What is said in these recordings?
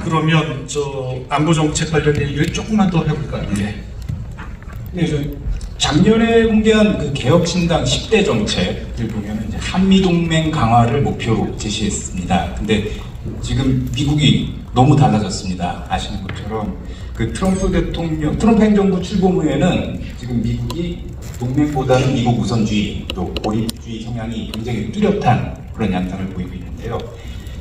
그러면 저 안보 정책 관련 얘기를 조금만 더 해볼까요? 네. 네, 저 작년에 공개한 그 개혁신당 10대 정책을 보면 이제 한미동맹 강화를 목표로 제시했습니다. 근데 지금 미국이 너무 달라졌습니다. 아시는 것처럼 그 트럼프 행정부 출범 후에는 지금 미국이 동맹보다는 미국 우선주의 또 고립주의 성향이 굉장히 뚜렷한 그런 양상을 보이고 있는데요.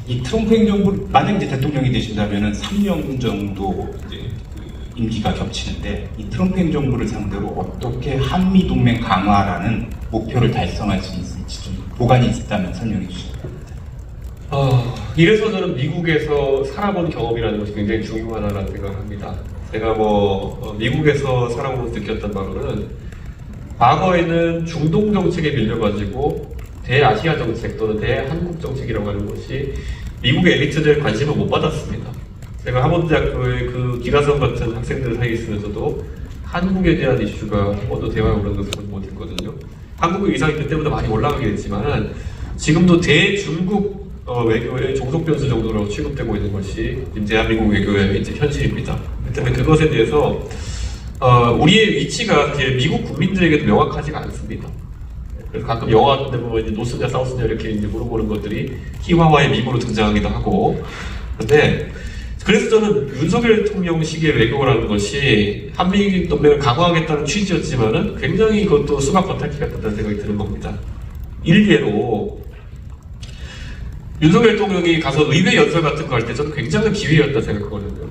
이 트럼프 행정부 만약 이제 대통령이 되신다면은 3년 정도 이제 그 임기가 겹치는데 이 트럼프 행정부를 상대로 어떻게 한미 동맹 강화라는 목표를 달성할 수 있을지 좀 보관이 있다면 설명해 주시죠. 이래서 저는 미국에서 살아본 경험이라는 것이 굉장히 중요하다는 생각을 합니다. 제가 미국에서 살아보면서 느꼈던 바로는 과거에는 중동 정책에 밀려가지고 대아시아 정책 또는 대한국 정책이라고 하는 것이 미국의 엘리트들 관심을 못 받았습니다. 제가 하버드대학교의 그 기라성 같은 학생들 사이에 있으면서도 한국에 대한 이슈가 한 번도 대화에 오르는 것을 못했거든요. 한국의 위상이 그때보다 많이 올라가긴 했지만 지금도 대중국 외교의 종속 변수 정도로 취급되고 있는 것이 대한민국 외교의 이제 현실입니다. 때문에 그것에 대해서 우리의 위치가 사실 미국 국민들에게도 명확하지가 않습니다. 그래서 가끔 영화 같은 데 보면 이제 노스냐 사우스냐 이렇게 이제 물어보는 것들이 희화화의 미국으로 등장하기도 하고. 근데 그래서 저는 윤석열 대통령 시기의 외교라는 것이 한미 동맹을 강화하겠다는 취지였지만은 굉장히 그것도 수박 겉핥기 같다는 생각이 드는 겁니다. 일례로 윤석열 대통령이 가서 의회 연설 같은 거 할 때 저는 굉장히 기회였다 생각하거든요.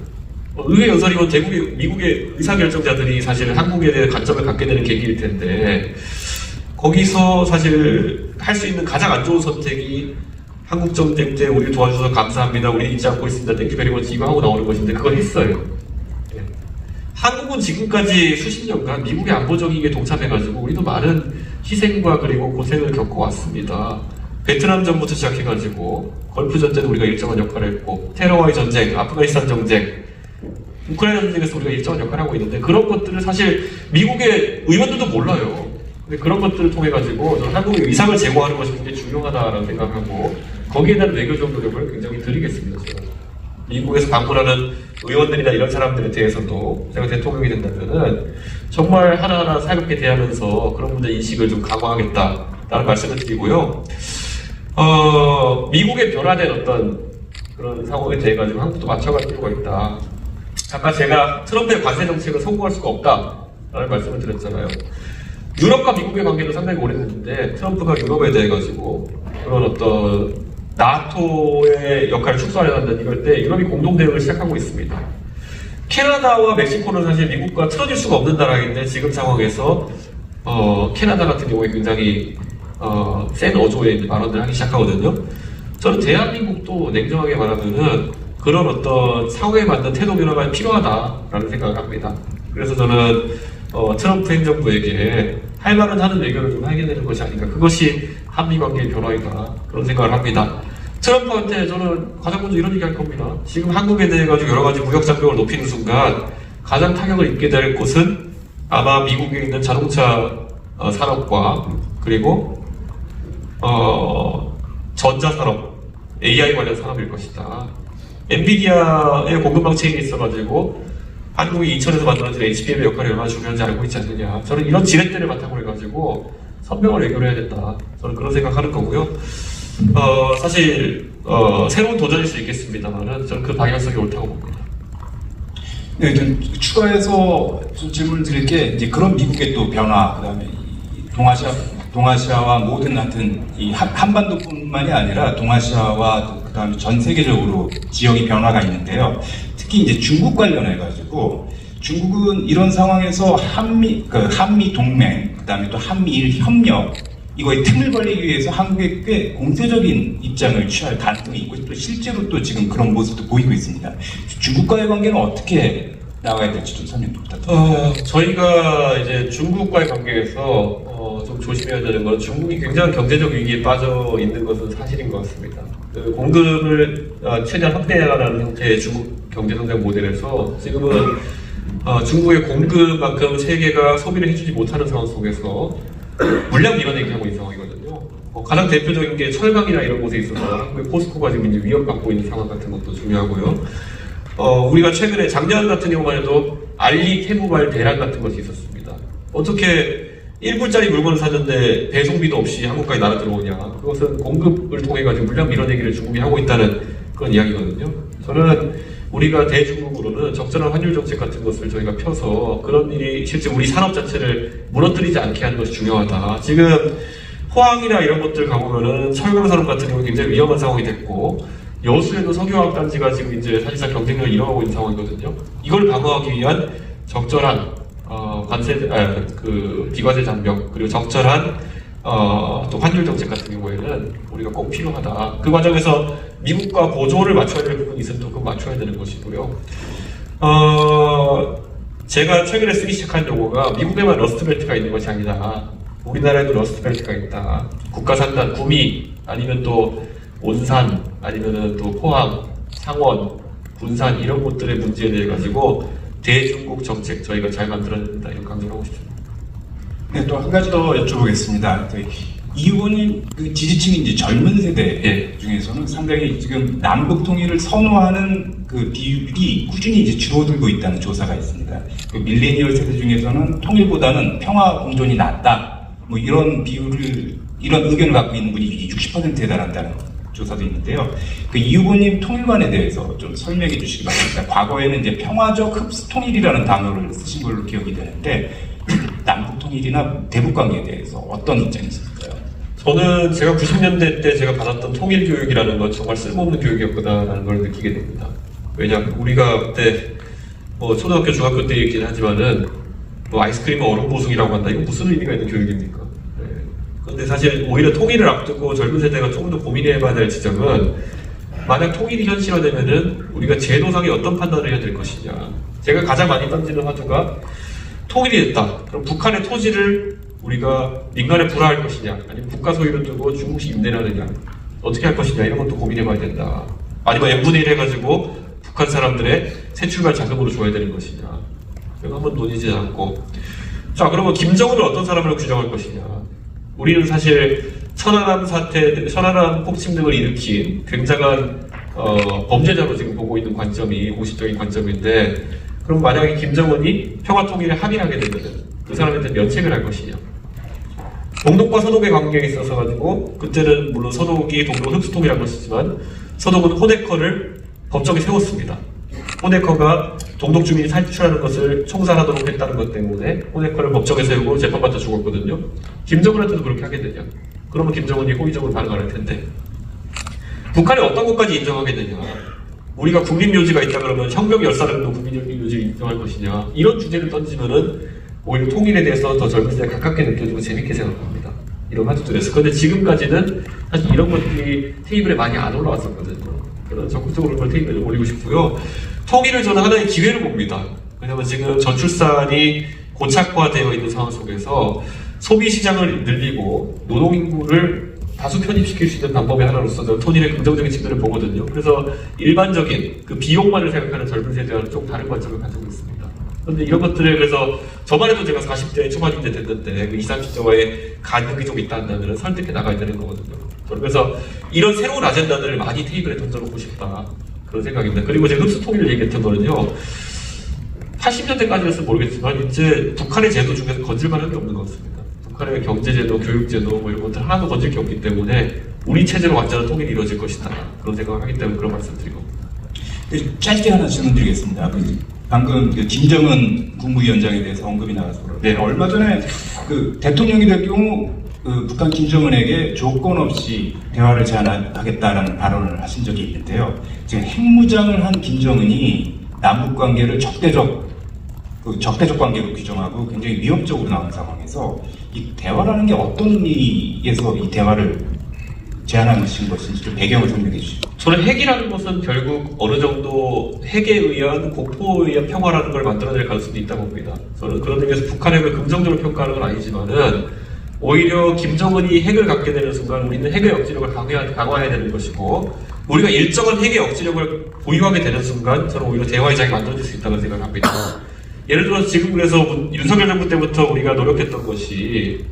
의회 연설이면 미국의 의사결정자들이 사실 한국에 대한 관점을 갖게 되는 계기일 텐데 거기서 사실 할 수 있는 가장 안 좋은 선택이 한국 전쟁 때 우리 도와주셔서 감사합니다. 우리 잊지 않고 있습니다. 땡큐 베리머치 이거 하고 나오는 것인데 그걸 했어요. 예. 한국은 지금까지 수십 년간 미국의 안보 정책에 동참해가지고 우리도 많은 희생과 그리고 고생을 겪어왔습니다. 베트남 전부터 시작해가지고 걸프전 때도 우리가 일정한 역할을 했고 테러와의 전쟁, 아프가니스탄 전쟁, 우크라이나 전쟁에서 우리가 일정한 역할을 하고 있는데 그런 것들을 사실 미국의 의원들도 몰라요. 근데 그런 것들을 통해 가지고 저는 한국의 위상을 제고하는 것이 굉장히 중요하다라는 생각하고 거기에 대한 외교적 노력을 굉장히 드리겠습니다. 제가 미국에서 방문하는 의원들이나 이런 사람들에 대해서도 제가 대통령이 된다면은 정말 하나하나 살갑게 대하면서 그런 문제 인식을 좀 강화하겠다라는 말씀을 드리고요. 미국의 변화된 어떤 그런 상황에 대해 가지고 한국도 맞춰갈 필요가 있다. 아까 제가 트럼프의 관세 정책은 성공할 수가 없다라는 말씀을 드렸잖아요. 유럽과 미국의 관계도 상당히 오래됐는데 트럼프가 유럽에 대해 가지고 그런 어떤 나토의 역할을 축소하려 한다는 이럴 때 유럽이 공동 대응을 시작하고 있습니다. 캐나다와 멕시코는 사실 미국과 틀어질 수가 없는 나라인데 지금 상황에서 캐나다 같은 경우에 굉장히 센 어조의 발언들을 하기 시작하거든요. 저는 대한민국도 냉정하게 말하면은 그런 어떤 상황에 맞는 태도 변화가 필요하다라는 생각을 합니다. 그래서 저는 트럼프 행정부에게 할 말은 하는 외교를 좀 하게 되는 것이 아닌가. 그것이 한미 관계의 변화이다. 그런 생각을 합니다. 트럼프한테 저는 가장 먼저 이런 얘기 할 겁니다. 지금 한국에 대해 가지고 여러 가지 무역 장벽을 높이는 순간 가장 타격을 입게 될 곳은 아마 미국에 있는 자동차 산업과 그리고 전자산업, AI 관련 산업일 것이다. 엔비디아의 공급망 체인이 있어가지고 한국이 이천에서 만들어진 HBM의 역할이 얼마나 중요한지 알고 있지 않느냐. 저는 이런 지렛대를 바탕으로 해가지고 선명한 외교를 해야 된다. 저는 그런 생각하는 거고요. 사실 새로운 도전일 수 있겠습니다만은 저는 그 방향성이 옳다고 봅니다. 네, 좀 추가해서 좀 질문을 드릴 게 이제 그런 미국의 또 변화, 그다음에 동아시아와 모든 하여튼 이 한반도뿐만이 아니라 동아시아와 그다음에 전 세계적으로 지역의 변화가 있는데요. 특히 이제 중국 관련해 가지고 중국은 이런 상황에서 한미 동맹, 그다음에 또 한미일 협력 이거에 틈을 벌리기 위해서 한국에 꽤 공세적인 입장을 취할 가능성이 있고 또 실제로 또 지금 그런 모습도 보이고 있습니다. 중국과의 관계는 어떻게 나가야 될지 좀 설명 부탁드립니다. 저희가 이제 중국과의 관계에서 좀 조심해야 되는 건 중국이 굉장히 경제적 위기에 빠져 있는 것은 사실인 것 같습니다. 그 공급을 최대한 확대해가는 형태의 중국 경제성장 모델에서 지금은 중국의 공급만큼 세계가 소비를 해주지 못하는 상황 속에서 물량 밀어내기 하고 있는 상황이거든요. 가장 대표적인 게 철강이나 이런 곳에 있어서 한국의 포스코가 지금 이제 위협받고 있는 상황 같은 것도 중요하고요. 우리가 최근에 작년 같은 경우만 해도 알리 캐무발 대란 같은 것이 있었습니다. 어떻게 1불짜리 물건을 샀는데 배송비도 없이 한국까지 날아 들어오냐. 그것은 공급을 통해가지고 물량 밀어내기를 중국이 하고 있다는 그런 이야기거든요. 저는 우리가 대중국으로는 적절한 환율 정책 같은 것을 저희가 펴서 그런 일이 실제 우리 산업 자체를 무너뜨리지 않게 하는 것이 중요하다. 지금 포항이나 이런 것들 가보면은 철강산업 같은 경우 굉장히 위험한 상황이 됐고 여수에도 석유화학단지가 지금 이제 사실상 경쟁력을 잃어가고 있는 상황이거든요. 이걸 방어하기 위한 적절한 비과세 장벽 그리고 적절한 또 환율 정책 같은 경우에는 우리가 꼭 필요하다. 그 과정에서 미국과 보조를 맞춰야 될 부분이 있으면 또 그거 맞춰야 되는 것이고요. 제가 최근에 쓰기 시작한 용어가 미국에만 러스트벨트가 있는 것이 아니다. 우리나라에도 러스트벨트가 있다. 국가산단, 구미, 아니면 또 온산, 아니면은 또 포항, 상원, 군산 이런 곳들의 문제에 대해 가지고 대중국 정책 저희가 잘 만들어야 된다. 이런 강조를 하고 싶습니다. 네, 또 한 가지 더 여쭤보겠습니다. 이 의원님 그 지지층이 이제 젊은 세대 중에서는 상당히 지금 남북 통일을 선호하는 그 비율이 꾸준히 이제 줄어들고 있다는 조사가 있습니다. 그 밀레니얼 세대 중에서는 통일보다는 평화 공존이 낫다. 뭐 이런 이런 의견을 갖고 있는 분이 60%에 달한다는 조사도 있는데요. 그 이 후보님 통일관에 대해서 좀 설명해 주시기 바랍니다. 과거에는 이제 평화적 흡수 통일이라는 단어를 쓰신 걸로 기억이 되는데 남북 통일이나 대북 관계에 대해서 어떤 입장이 있을까요? 저는 제가 90년대 때 제가 받았던 통일 교육이라는 건 정말 쓸모없는 교육이었구나라는 걸 느끼게 됩니다. 왜냐하면 우리가 그때 뭐 초등학교, 중학교 때 있긴 하지만은 뭐 아이스크림 얼음 보숭이라고 한다. 이거 무슨 의미가 있는 교육입니까? 그런데 사실 오히려 통일을 앞두고 젊은 세대가 조금 더 고민해봐야 될 지점은 만약 통일이 현실화되면은 우리가 제도상에 어떤 판단을 해야 될 것이냐. 제가 가장 많이 던지는 화두가 통일이 됐다. 그럼 북한의 토지를 우리가 민간에 불화할 것이냐, 아니면 국가 소유를 두고 중국식 임대를 하느냐, 어떻게 할 것이냐 이런 것도 고민해봐야 된다. 아니면 n분의 1 해가지고 북한 사람들의 새 출발 자금으로 줘야 되는 것이냐. 이거 한번 논의지 않고. 자, 그러면 김정은을 어떤 사람으로 규정할 것이냐. 우리는 사실 천안함 사태, 천안함 폭침 등을 일으킨 굉장한 범죄자로 지금 보고 있는 관점이 공식적인 관점인데, 그럼 만약에 김정은이 평화통일에 합의하게 되면 그 사람한테 면책을 할 것이냐. 동독과 서독의 관계에 있어서 가지고 그때는 물론 서독이 동독 흡수통일한 것이지만 서독은 호네커를 법정에 세웠습니다. 호네커가 동독 주민이 탈출하는 것을 총살하도록 했다는 것 때문에 호네커를 법정에 세우고 재판받다 죽었거든요. 김정은한테도 그렇게 하게 되냐? 그러면 김정은이 호의적으로 반응할 텐데 북한이 어떤 것까지 인정하겠느냐? 우리가 국립묘지가 있다 그러면 혁명 열사람도 국립묘지를 인정할 것이냐? 이런 주제를 던지면은 오히려 통일에 대해서 더 젊은 세대가 가깝게 느껴지고 재밌게 생각합니다. 이런 화두들에서. 그런데 지금까지는 사실 이런 것들이 테이블에 많이 안 올라왔었거든요. 그래서 적극적으로 그걸 테이블에 올리고 싶고요. 통일을 저는 하나의 기회로 봅니다. 왜냐하면 지금 저출산이 고착화되어 있는 상황 속에서 소비 시장을 늘리고 노동인구를 다수 편입시킬 수 있는 방법의 하나로서 저는 통일의 긍정적인 측면을 보거든요. 그래서 일반적인 그 비용만을 생각하는 젊은 세대와는 좀 다른 관점을 가지고 있습니다. 그런데 이런 것들을 그래서 저만 해도 제가 40대 초반인데 됐는데 그 20, 30대와의 간극이 좀 있다 한다면 설득해 나가야 되는 거거든요. 저는 그래서 이런 새로운 아젠다들을 많이 테이블에 던져놓고 싶다. 그런 생각입니다. 그리고 제가 흡수 통일을 얘기했던 거는요. 80년대까지였으면 모르겠지만 이제 북한의 제도 중에서 건질만한 게 없는 것 같습니다. 북한의 경제제도, 교육제도 뭐 이런 것들 하나도 건질 게 없기 때문에 우리 체제로 완전한 통일이 이루어질 것이다. 그런 생각을 하기 때문에 그런 말씀 드리고. 짧게 하나 질문 드리겠습니다. 방금 김정은 국무위원장에 대해서 언급이 나와서 그런데 네. 얼마 전에 그 대통령이 될 경우 그 북한 김정은에게 조건 없이 대화를 제안하겠다라는 발언을 하신 적이 있는데요. 지금 핵무장을 한 김정은이 남북 관계를 적대적 관계로 규정하고 굉장히 위협적으로 나온 상황에서 이 대화라는 게 어떤 의미에서 이 대화를 제안하신 것인지 좀 배경을 설명해 주시죠. 저는 핵이라는 것은 결국 어느 정도 핵에 의한 공포에 의한 평화라는 걸 만들어낼 가능성도 있다고 봅니다. 저는 그런 의미에서 북한 핵을 긍정적으로 평가하는 건 아니지만은 오히려 김정은이 핵을 갖게 되는 순간 우리는 핵의 억지력을 강화해야 되는 것이고 우리가 일정한 핵의 억지력을 보유하게 되는 순간 저는 오히려 대화의 장이 만들어질 수 있다고 생각합니다. 예를 들어서 지금 그래서 윤석열 정부 때부터 우리가 노력했던 것이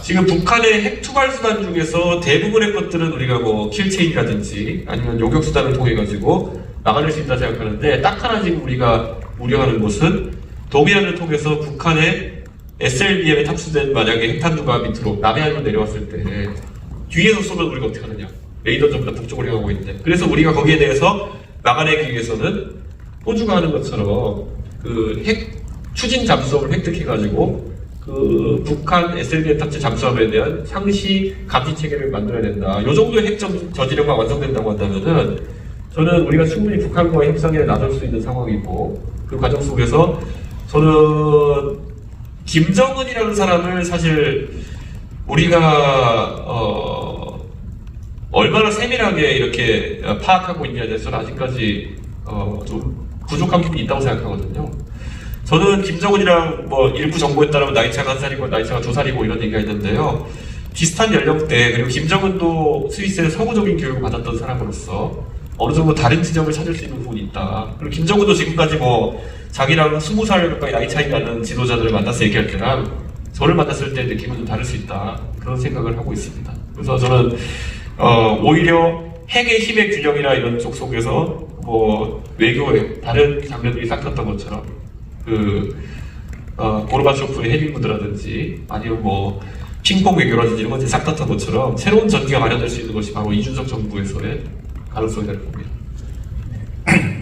지금 북한의 핵 투발 수단 중에서 대부분의 것들은 우리가 뭐 킬체인이라든지 아니면 요격 수단을 통해 가지고 막아낼 수 있다 생각하는데 딱 하나 지금 우리가 우려하는 것은 동해안을 통해서 북한의 SLBM에 탑수된 만약에 핵탄두가 밑으로 남해안으로 내려왔을 때 뒤에서 쏘면 우리가 어떻게 하느냐. 레이더 전부 다 북쪽으로 향하고 있는데. 그래서 우리가 거기에 대해서 막아내기 위해서는 호주가 하는 것처럼 그 핵 추진 잠수함을 획득해가지고 그 북한 SLBM 탑재 잠수함에 대한 상시 감시 체계를 만들어야 된다. 요 정도의 핵 저지력과 완성된다고 한다면은 저는 우리가 충분히 북한과의 협상에 나설 수 있는 상황이고 그 과정 속에서 저는 김정은이라는 사람을 사실 우리가 얼마나 세밀하게 이렇게 파악하고 있냐에 대해서는 아직까지 좀 부족한 부분이 있다고 생각하거든요. 저는 김정은이랑 뭐 일부 정보에 따르면 나이차가 1살이고 나이차가 2살이고 이런 얘기가 있는데요. 비슷한 연령대 그리고 김정은도 스위스에서 서구적인 교육을 받았던 사람으로서 어느 정도 다른 지점을 찾을 수 있는 부분이 있다. 그리고 김정은도 지금까지 뭐 자기랑 20살 가까이 나이 차이 나는 지도자들을 만나서 얘기할 때랑 저를 만났을 때 느낌은 좀 다를 수 있다. 그런 생각을 하고 있습니다. 그래서 저는 오히려 핵의 힘의 균형이나 이런 쪽 속에서 뭐 외교의 다른 장면들이 싹텄던 것처럼 고르바초프의 해빙무드라든지 아니면 뭐 핑퐁 외교라든지 이런 것들이 싹텄던 것처럼 새로운 전기가 마련될 수 있는 것이 바로 이준석 정부에서의 가능성이라고 봅니다.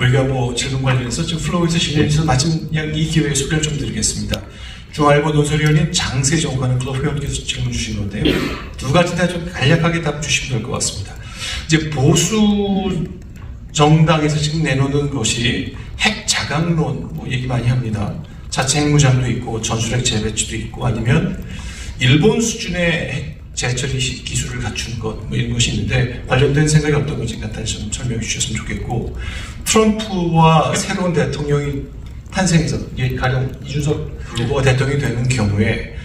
외교부 질문 관련해서 지금 플로우에서 질문이 있어서 마침 이 기회에 소개를 좀 드리겠습니다. 중앙일보 논설위원님 장세정 관한 클럽 회원께서 질문 주신 건데요. 두 가지 다 좀 간략하게 답 주시면 될 것 같습니다. 이제 보수 정당에서 지금 내놓는 것이 핵 자강론 뭐 얘기 많이 합니다. 자체 핵무장도 있고 전술핵 재배치도 있고 아니면 일본 수준의 핵 재처리 기술을 갖춘 것 뭐 이런 것이 있는데 관련된 생각이 어떤 건지 간단히 좀 설명해 주셨으면 좋겠고 트럼프와 새로운 대통령이 탄생해서 가령 이준석 후보가 대통령이 되는 경우에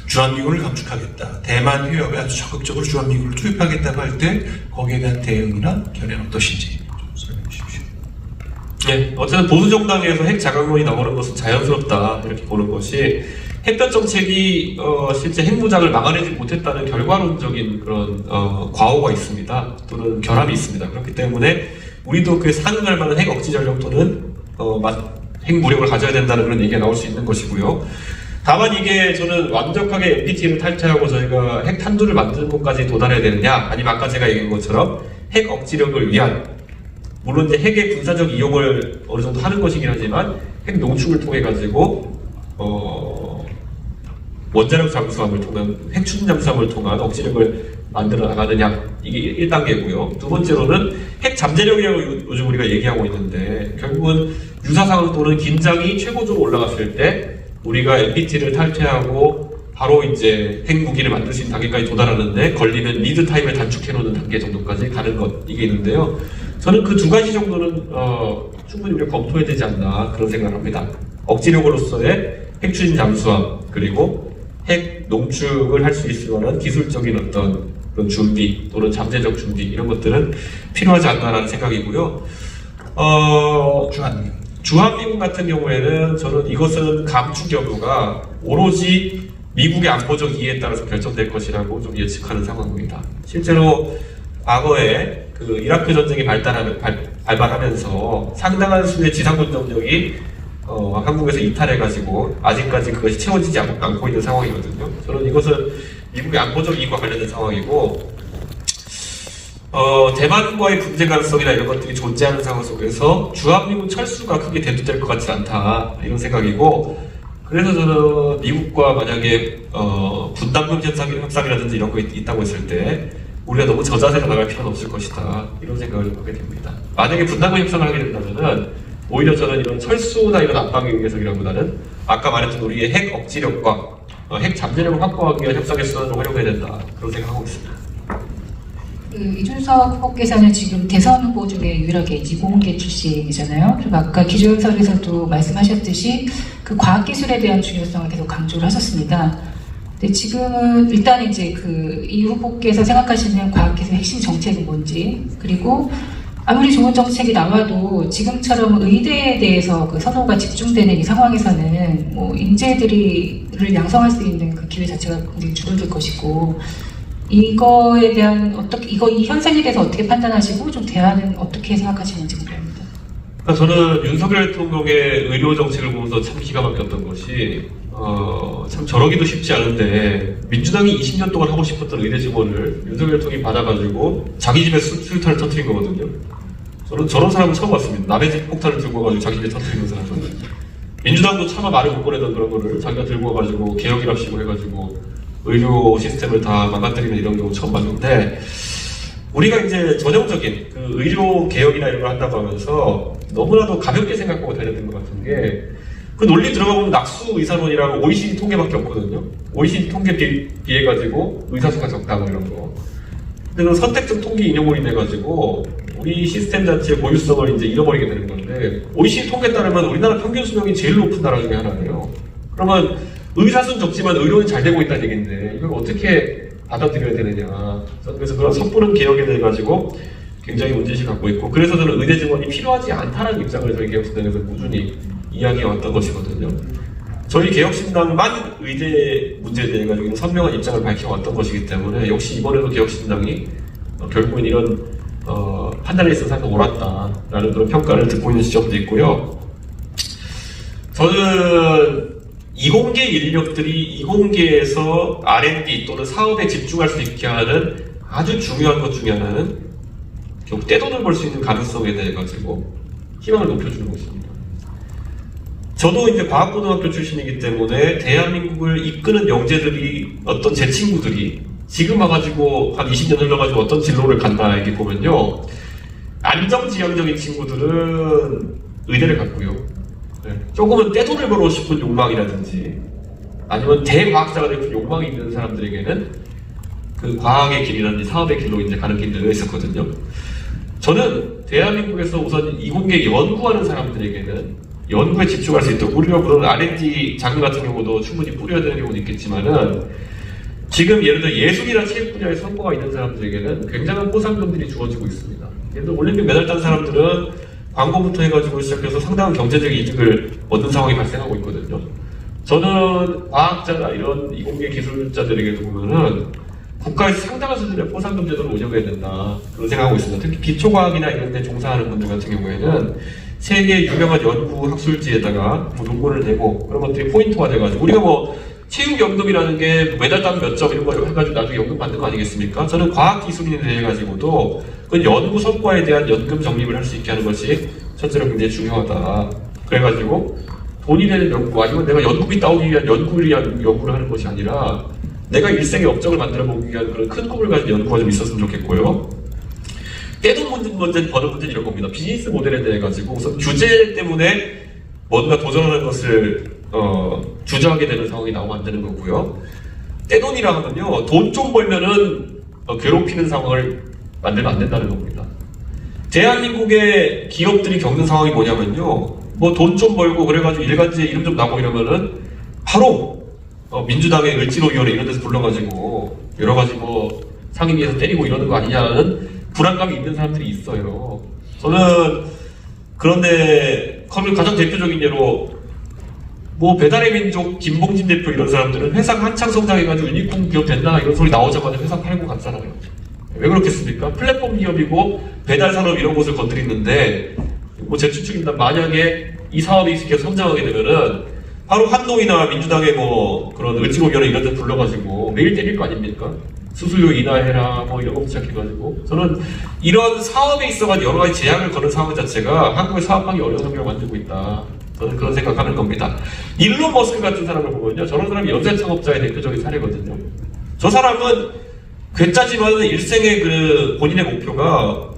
주한미군을 감축하겠다. 대만 해협에 아주 적극적으로 주한미군을 투입하겠다고 할 때 거기에 대한 대응이나 견해는 어떠신지 좀 설명해 주십시오. 네, 어쨌든 보수 정당에서 핵 자강론이 나오는 것은 자연스럽다 이렇게 보는 것이 햇볕 정책이 실제 핵무장을 막아내지 못했다는 결과론적인 그런 과오가 있습니다. 또는 결함이 있습니다. 그렇기 때문에 우리도 그 상응할 만한 핵 억지 전력 또는 핵 무력을 가져야 된다는 그런 얘기가 나올 수 있는 것이고요. 다만 이게 저는 완벽하게 NPT를 탈퇴하고 저희가 핵 탄두를 만드는 것까지 도달해야 되느냐, 아니면 아까 제가 얘기한 것처럼 핵 억지력을 위한, 물론 이제 핵의 군사적 이용을 어느 정도 하는 것이긴 하지만 핵 농축을 통해 가지고 원자력 잠수함을 통한 핵 추진 잠수함을 통한 억지력을 만들어 나가느냐, 이게 1단계고요. 두 번째로는 핵 잠재력이라고 요즘 우리가 얘기하고 있는데 결국은 유사상 또는 긴장이 최고조로 올라갔을 때 우리가 NPT를 탈퇴하고 바로 이제 핵무기를 만들 수 있는 단계까지 도달하는데 걸리는 리드 타임을 단축해놓는 단계 정도까지 가는 것, 이게 있는데요. 저는 그 두 가지 정도는 충분히 우리가 검토해야 되지 않나 그런 생각을 합니다. 억지력으로서의 핵 추진 잠수함 그리고 핵 농축을 할 수 있을 만한 기술적인 어떤 그런 준비 또는 잠재적 준비 이런 것들은 필요하지 않나라는 생각이고요. 주한미군 같은 경우에는 저는 이것은 감축 여부가 오로지 미국의 안보적 이해에 따라서 결정될 것이라고 좀 예측하는 상황입니다. 실제로 과거에 그 이라크 전쟁이 발발하면서 상당한 수의 지상군 병력이 한국에서 이탈해가지고 아직까지 그것이 채워지지 않고 있는 상황이거든요. 저는 이것은 미국의 안보적 이익과 관련된 상황이고 대만과의 분쟁 가능성이나 이런 것들이 존재하는 상황 속에서 주한미군 철수가 크게 대두될 것 같지 않다 이런 생각이고, 그래서 저는 미국과 만약에 분담금 협상이라든지 이런 거 있다고 했을 때 우리가 너무 저자세로 나갈 필요는 없을 것이다 이런 생각을 하게 됩니다. 만약에 분담금 협상을 하게 된다면은 오히려 저는 이런 철수나 이런 압박의 위해서기보다는 아까 말했던 우리의 핵 억지력과 핵 잠재력을 확보하기 위한 협상의 수단으로 활용해야 된다 그런 생각하고 있습니다. 이준석 후보께서는 지금 대선 후보 중에 유일하게 이공계 출신이잖아요. 그리고 아까 기조연설에서도 말씀하셨듯이 그 과학기술에 대한 중요성을 계속 강조를 하셨습니다. 근데 지금은 일단 이제 이 후보께서 생각하시는 과학기술 핵심 정책이 뭔지, 그리고 아무리 좋은 정책이 나와도 지금처럼 의대에 대해서 그 선호가 집중되는 이 상황에서는 뭐 인재들을 양성할 수 있는 그 기회 자체가 굉장히 줄어들 것이고, 이거에 대한 이 현상에 대해서 어떻게 판단하시고 좀 대안은 어떻게 생각하시는지 궁금합니다. 그러니까 저는 윤석열 대통령의 의료 정책을 보면서 참 기가 막혔던 것이 참 저러기도 쉽지 않은데 민주당이 20년 동안 하고 싶었던 의대 증원을 윤석열 대통령이 받아가지고 자기 집에 수류탄을 터뜨린 거거든요. 저는 저런 사람은 처음 봤습니다. 남의 집 폭탄을 들고 와가지고 자기 집에 터뜨리는 사람은. 민주당도 차마 말을 못 꺼내던 그런 거를 자기가 들고 와가지고 개혁이랍시고 해가지고 의료 시스템을 다 망가뜨리는 이런 경우 처음 봤는데, 우리가 이제 전형적인 그 의료 개혁이나 이런 걸 한다고 하면서 너무나도 가볍게 생각하고 다녔던 것 같은 게, 그 논리 들어가 보면 낙수 의사론이라고 OECD 통계밖에 없거든요. OECD 통계 비해가지고 의사수가 적다 뭐 이런 거. 근데 그 선택적 통계 인용으로 인해가지고 우리 시스템 자체의 고유성을 이제 잃어버리게 되는 건데, OECD 통계에 따르면 우리나라 평균 수명이 제일 높은 나라 중에 하나예요. 그러면 의사수는 적지만 의료는 잘 되고 있다는 얘기인데 이걸 어떻게 받아들여야 되느냐. 그래서 그런 섣부른 개혁에 대해 가지고 굉장히 문제의식을 갖고 있고, 그래서 저는 의대 증원이 필요하지 않다는 입장을 저희 개혁신당에서 꾸준히 이야기해 왔던 것이거든요. 저희 개혁신당만 의대 문제에 대해 가지고 선명한 입장을 밝혀왔던 것이기 때문에 역시 이번에도 개혁신당이 결국은 이런 판단에 있어서 상당히 옳았다라는 그런 평가를 듣고 있는 지점도 있고요. 저는 이공계 인력들이 이공계에서 R&D 또는 사업에 집중할 수 있게 하는 아주 중요한 것 중에 하나는 결국 떼돈을 벌 수 있는 가능성에 대해 가지고 희망을 높여주는 것입니다. 저도 이제 과학고등학교 출신이기 때문에 대한민국을 이끄는 영재들이, 어떤 제 친구들이 지금 와가지고 한 20년 흘러가지고 어떤 진로를 간다 이렇게 보면요, 안정지향적인 친구들은 의대를 갔고요. 조금은 떼돈을 벌고 싶은 욕망이라든지 아니면 대과학자가 되고 싶은 욕망이 있는 사람들에게는 그 과학의 길이라든지 사업의 길로 이제 가는 길들이 있었거든요. 저는 대한민국에서 우선 이공계 연구하는 사람들에게는 연구에 집중할 수 있도록, 우리가 물론 R&D 자금 같은 경우도 충분히 뿌려야 되는 경우도 있겠지만은, 지금 예를 들어 예술이나 체육 분야에 성과가 있는 사람들에게는 굉장한 포상금들이 주어지고 있습니다. 예를 들어 올림픽 메달 딴 사람들은 광고부터 해가지고 시작해서 상당한 경제적인 이득을 얻는 상황이 발생하고 있거든요. 저는 과학자나 이런 이공계 기술자들에게도 보면은 국가에서 상당한 수준의 포상금 제도를 운영해야 된다, 그런 생각하고 있습니다. 특히 기초과학이나 이런 데 종사하는 분들 같은 경우에는 세계 유명한 연구 학술지에다가 뭐 논문을 내고 그런 것들이 포인트가 돼가지고, 우리가 뭐 체육연금이라는 게 메달 따면 몇 점 이런 거 해가지고 나중에 연금 받는 거 아니겠습니까? 저는 과학기술인에 대해 가지고도 그 연구 성과에 대한 연금 적립을 할 수 있게 하는 것이 첫째로 굉장히 중요하다. 그래가지고 돈이 되는 연구, 아니면 내가 연구비 따오기 위한 연구를 위한 연구를 하는 것이 아니라 내가 일생의 업적을 만들어 보기 위한 그런 큰 꿈을 가진 연구가 좀 있었으면 좋겠고요. 떼돈 문제, 버는 문제는 이런 겁니다. 비즈니스 모델에 대해 가지고 우선 규제 때문에 뭔가 도전하는 것을 주저하게 되는 상황이 나오면 안 되는 거고요. 떼돈이라 하면요, 돈 좀 벌면은 괴롭히는 상황을 만들면 안 된다는 겁니다. 대한민국의 기업들이 겪는 상황이 뭐냐면요, 뭐 돈 좀 벌고 그래가지고 일간지에 이름 좀 나고 이러면은 바로 민주당의 을지로위원회 이런 데서 불러가지고 여러 가지 뭐 상임위에서 때리고 이러는 거 아니냐는 불안감이 있는 사람들이 있어요. 저는 그런데 가장 대표적인 예로 뭐 배달의 민족 김봉진 대표 이런 사람들은 회사 한창 성장해가지고 유니콘 기업 된다 이런 소리 나오자마자 회사 팔고 갔잖아요. 왜 그렇겠습니까? 플랫폼 기업이고 배달 산업 이런 곳을 건드리는데, 뭐 제 추측입니다. 만약에 이 사업이 계속 성장하게 되면은 바로 한동이나 민주당의 뭐 그런 을지로위원회 이런 데 불러가지고 매일 때릴 거 아닙니까? 수수료 인하해라 뭐 이런 거 시작해가지고, 저는 이런 사업에 있어가지고 여러 가지 제약을 거는 상황 자체가 한국의 사업하기 어려운 환경을 만들고 있다. 저는 그런 생각하는 겁니다. 일론 머스크 같은 사람을 보면요, 저런 사람이 연쇄 창업자의 대표적인 사례거든요. 저 사람은 괴짜지만 일생의 그 본인의 목표가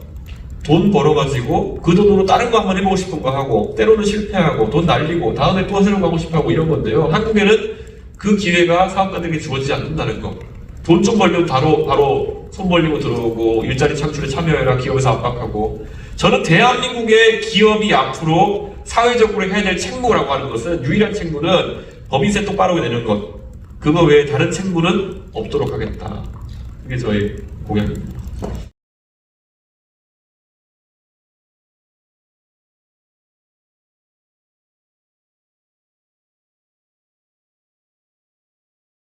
돈 벌어가지고 그 돈으로 다른 거 한번 해보고 싶은 거 하고, 때로는 실패하고 돈 날리고 다음에 또 새로운 거 하고 싶어 하고 이런 건데요. 한국에는 그 기회가 사업가들에게 주어지지 않는다는 거. 돈 좀 벌면 바로 손 벌리고 들어오고 일자리 창출에 참여해라 기업에서 압박하고. 저는 대한민국의 기업이 앞으로 사회적으로 해야 될 책무라고 하는 것은, 유일한 책무는 법인세 똑바로 내는 것, 그거 외에 다른 책무는 없도록 하겠다. 그게 저의 공약입니다.